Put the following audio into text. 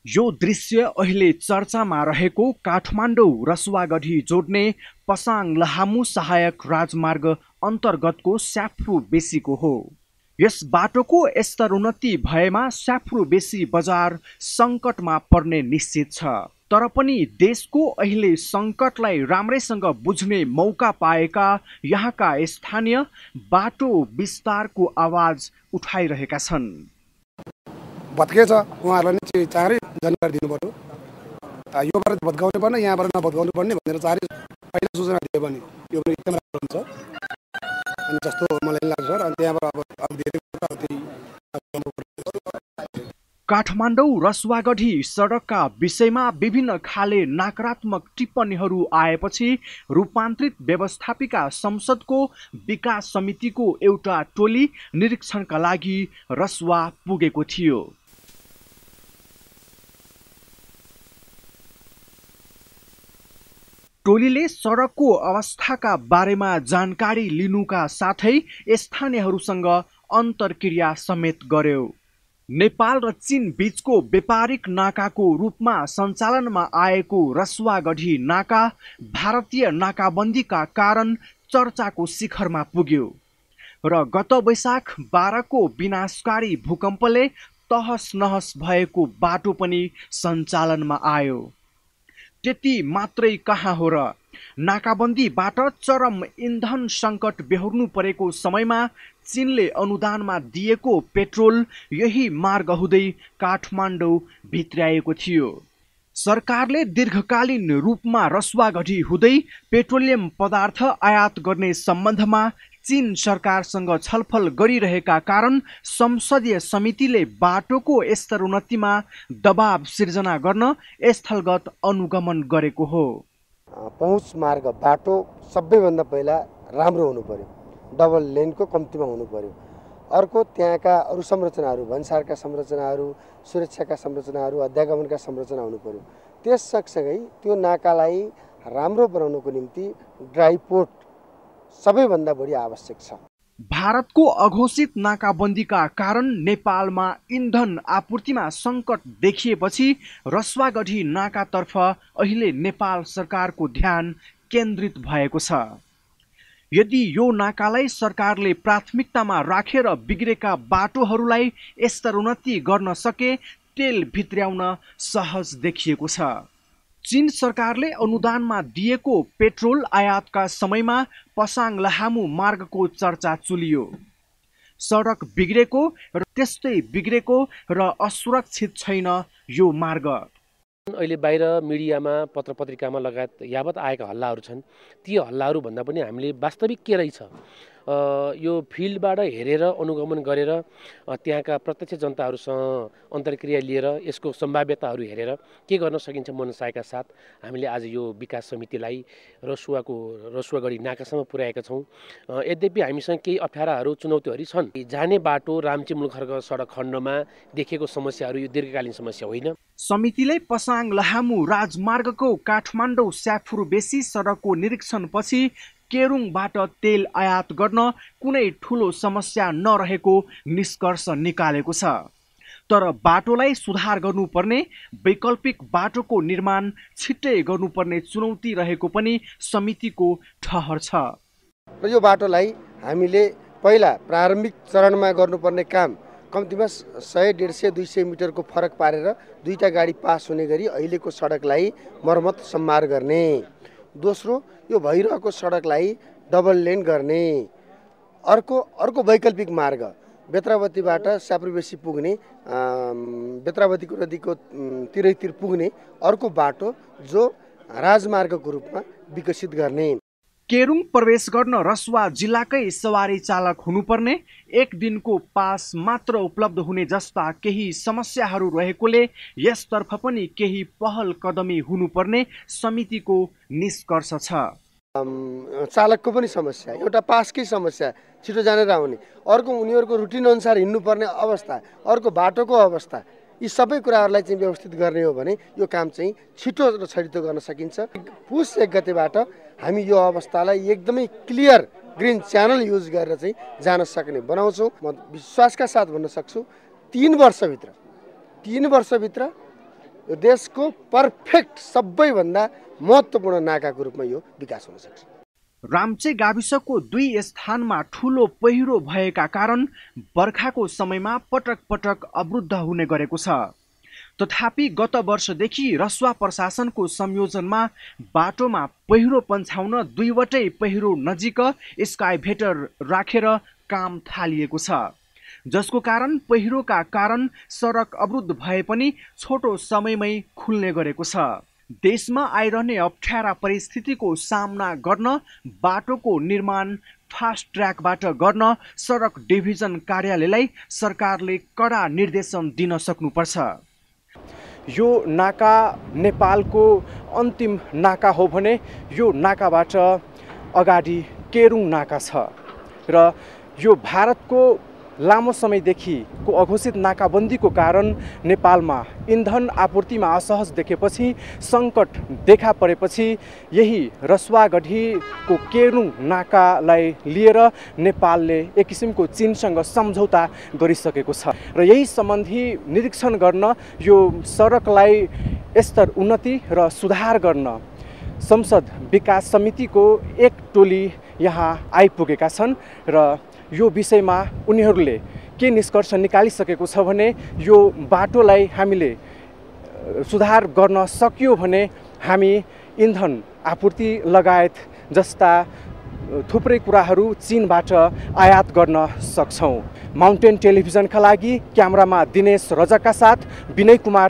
यो दृश्य अहिले चर्चामा रहेको काठमाडौँ रसुवागढी जोड्ने पसाङ लहामु सहायक राजमार्ग अन्तर्गतको स्याफ्रू बेसीको हो। यस बाटोको स्तरोन्नति भएमा स्याफ्रू बेसी बजार सङ्कटमा पर्ने निश्चित छ। तर पनि देशको अहिले सङ्कटलाई राम्रैसँग बुझ्ने मौका पाएका यहाँका स्थानीय बाटो विस्तारको आवाज उठाइरहेका छन्। भत्केछ, उहाँहरूलाई नै चाँडै जानकारी दिनु पर्यो। योबाट भत्काउनु पर्ने, यहाँबाट नभत्काउनु पर्ने भनेर चाँडै पहिला सूचना दियो भने यो पनि एकदम राम्रो हुन्छ अनि जस्तो मलाई लाग्छ सर। अनि त्यहाँबाट अब धेरै काठमाडौँ रसुवागढी सडकका विषयमा विभिन्न खाले नकारात्मक टिप्पणीहरू आएपछि रूपान्तरित व्यवस्थापिका संसदको विकास समितिको एउटा टोली निरीक्षणका लागि रसुवा पुगेको थियो। टोलीले सडकको अवस्थाका बारेमा जानकारी लिनुका साथै स्थानीयहरूसँग अन्तर्क्रिया समेत गर्यो। नेपाल र चीन बीचको व्यापारिक नाकाको रूपमा सञ्चालनमा आएको रसुवागढी नाका भारतीय नाकाबन्दीका कारण चर्चाको शिखरमा पुग्यो र गत वैशाख 12 को विनाशकारी भूकम्पले तहस नहस भएको बाटो पनि सञ्चालनमा आयो। त्यति मात्रै कहाँ हो र, नाकाबन्दीबाट चरम इन्धन सङ्कट बेहोर्नु परेको समयमा चीनले अनुदानमा दिएको पेट्रोल यही मार्ग हुँदै काठमाडौँ भित्र्याएको थियो। सरकारले दीर्घकालीन रूपमा रसुवागढी हुँदै पेट्रोलियम पदार्थ आयात गर्ने सम्बन्धमा चीन सरकारसँग छलफल गरिरहेका कारण संसदीय समितिले बाटोको स्तरोन्नतिमा दबाव सिर्जना गर्न स्थलगत अनुगमन गरेको हो। पहुँच मार्ग बाटो सबैभन्दा पहिला राम्रो हुनु पर्यो, डबल लेनको कम्तीमा हुनु पर्यो। अर्को त्यहाँका अरू संरचनाहरू, भन्सारका संरचनाहरू, सुरक्षाका संरचनाहरू, अध्यागमनका संरचना हुनु पर्यो। त्यस सँगसँगै त्यो नाकालाई राम्रो बनाउनको निम्ति ड्राइपोर्ट सबैभन्दा बढी आवश्यक छ। भारतको अघोषित नाकाबन्दीका कारण नेपालमा इन्धन आपूर्तिमा सङ्कट देखिएपछि रसुवागढी नाकातर्फ अहिले नेपाल सरकारको ध्यान केन्द्रित भएको छ। यदि यो नाकालाई सरकारले प्राथमिकतामा राखेर बिग्रेका बाटोहरूलाई स्तरोन्नति गर्न सके तेल भित्र्याउन सहज देखिएको छ। चीन सरकारले अनुदानमा दिएको पेट्रोल आयातका समयमा पसाङ लहामु मार्गको चर्चा चुलियो। सडक बिग्रेको र त्यस्तै बिग्रेको र असुरक्षित छैन यो मार्ग। अहिले बाहिर मिडियामा, पत्रपत्रिकामा लगायत यावत आएका हल्लाहरू छन्, ती हल्लाहरू भन्दा पनि हामीले वास्तविक के रहेछ यो फिल्डबाट हेरेर अनुगमन गरेर त्यहाँका प्रत्यक्ष जनताहरूसँग अन्तर्क्रिया लिएर यसको सम्भाव्यताहरू हेरेर के गर्न सकिन्छ मनसायका साथ हामीले आज यो विकास समितिलाई रसुवागढी नाकासम्म पुर्याएका छौँ। यद्यपि हामीसँग केही अप्ठ्याराहरू, चुनौतीहरू छन्। जाने बाटो रामची मुलखर्क सडक खण्डमा देखिएको समस्याहरू यो दीर्घकालीन समस्या होइन। समितिले पसाङ लहामु राजमार्गको काठमाडौँ स्याफ्रू बेसी सडकको निरीक्षणपछि केरुङबाट तेल आयात गर्न कुनै ठुलो समस्या नरहेको निष्कर्ष निकालेको छ। तर बाटोलाई सुधार गर्नुपर्ने, वैकल्पिक बाटोको निर्माण छिट्टै गर्नुपर्ने चुनौती रहेको पनि समितिको ठहर छ। र यो बाटोलाई हामीले पहिला प्रारम्भिक चरणमा गर्नुपर्ने काम कम्तीमा 100, 150, 200 मिटरको फरक पारेर दुईटा गाडी पास हुने गरी अहिलेको सडकलाई मर्मत सम्मार गर्ने। दोस्रो, यो भइरहेको सडकलाई डबल लेन गर्ने। अर्को वैकल्पिक मार्ग बेत्रावतीबाट स्याफ्रूबेसी पुग्ने, बेत्रावतीको नदीको तिरैतिर पुग्ने अर्को बाटो जो राजमार्गको रूपमा विकसित गर्ने। केरुङ प्रवेश गर्न रसुवा जिल्लाकै सवारी चालक हुनुपर्ने, एक दिनको पास मात्र उपलब्ध हुने जस्ता केही समस्याहरू रहेकोले यसतर्फ पनि केही पहल कदमी हुनुपर्ने समितिको निष्कर्ष छ। चालकको पनि समस्या, एउटा पासकै समस्या, छिटो जानेर आउने, अर्को उनीहरूको रुटिन अनुसार हिँड्नुपर्ने अवस्था, अर्को बाटोको अवस्था, यी सबै कुराहरूलाई चाहिँ व्यवस्थित गर्ने हो भने यो काम चाहिँ छिटो र छरितो गर्न सकिन्छ। पुस 1 गतेबाट हामी यो अवस्थालाई एकदमै क्लियर ग्रिन च्यानल युज गरेर चाहिँ जान सक्ने बनाउँछौँ। म विश्वासका साथ भन्न सक्छु 3 वर्षभित्र यो देशको पर्फेक्ट सबैभन्दा महत्त्वपूर्ण नाकाको रूपमा यो विकास हुन सक्छ। राम्चे गाविसको 2 स्थानमा ठूलो पहिरो भएका कारण बर्खाको समयमा पटक पटक अवरुद्ध हुने गरेको छ। तथापि गत वर्षदेखि रसुवा प्रशासनको संयोजनमा बाटोमा पहिरो पन्छाउन 2वटै पहिरो नजिक स्काइभेटर राखेर काम थालिएको छ, जसको कारण पहिरोका कारण सडक अवरुद्ध भए पनि छोटो समयमै खुल्ने गरेको छ। देशमा आइरहने अप्ठ्यारा परिस्थितिको सामना गर्न बाटोको निर्माण फास्ट ट्र्याकबाट गर्न सडक डिभिजन कार्यालयलाई सरकारले कडा निर्देशन दिन सक्नुपर्छ। यो नाका नेपालको अन्तिम नाका हो भने यो नाकाबाट अगाडि केरुङ नाका छ र यो भारतको लामो समयदेखिको अघोषित नाकाबन्दीको कारण नेपालमा इन्धन आपूर्तिमा असहज देखेपछि सङ्कट देखा परेपछि यही रसुवागढीको केरुङ नाकालाई लिएर नेपालले एक किसिमको चीनसँग सम्झौता गरिसकेको छ र यही सम्बन्धी निरीक्षण गर्न यो सडकलाई स्तर उन्नति र सुधार गर्न संसद विकास समितिको एक टोली यहाँ आइपुगेका छन् र यो विषयमा उनीहरूले के निष्कर्ष निकालिसकेको छ भने यो बाटोलाई हामीले सुधार गर्न सकियो भने हामी इन्धन आपूर्ति लगायत जस्ता थुप्रै कुराहरू चीनबाट आयात गर्न सक्छौँ। माउन्टेन टेलिभिजनका लागि क्यामेरामा दिनेश रजकका साथ विनय कुमार।